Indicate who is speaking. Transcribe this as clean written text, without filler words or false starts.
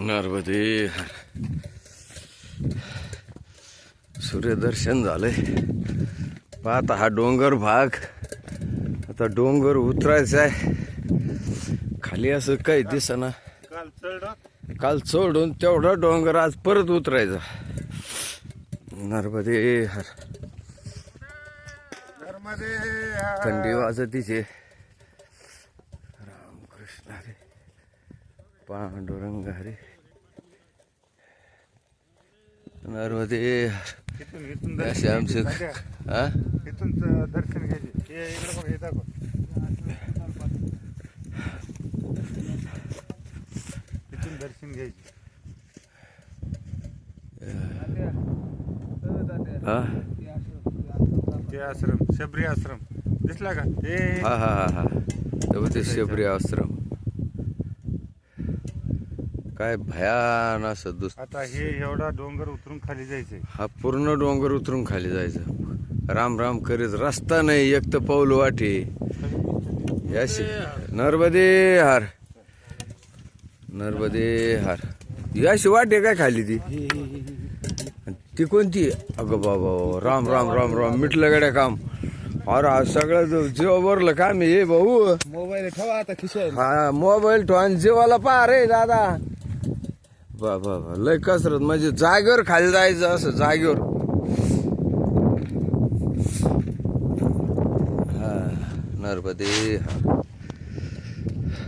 Speaker 1: नर्मदे हर. सूर्यदर्शन झालंय. पाहता हा डोंगर भाग. आता डोंगर उतरायचा आहे. खाली असं काही दिसना. काल चढून तेवढा डोंगर आज परत उतरायचा. नर्मदे हर. थंडी वाजतीचे. रामकृष्ण हरे पांडुरंग हरे. नर्मदे हर. असे आमचे हा
Speaker 2: इथून दर्शन घ्यायचे. इकडे बघ, हे दाखव. इथून दर्शन घ्यायचे.
Speaker 1: हा
Speaker 2: ते आश्रम, शबरी आश्रम दिसला का? ते
Speaker 1: हा हा हा हा ते शबरी आश्रम. काय भयान असं दुस.
Speaker 2: आता हे एवढा डोंगर उतरून खाली जायचंय.
Speaker 1: हा पूर्ण डोंगर उतरून खाली जायचं. राम राम करीत रस्ता नाही. एक तर पाऊल वाटे. याशी नर्मदे हर. नर्मदे हर. याशी वाटे काय खाली ती? ती कोणती? अगं बाबा राम राम राम राम. मिटलं गड्या काम. अरे सगळं जीवावरलं काम आहे भाऊ.
Speaker 2: मोबाईल ठेवा आता खिशात.
Speaker 1: हा मोबाईल ठेवा आणि जीवाला पहा रे दादा. बाबा लय कसरत. म्हणजे जागेवर खाली जायचं असं जागेवर. हा नर्मदे हा.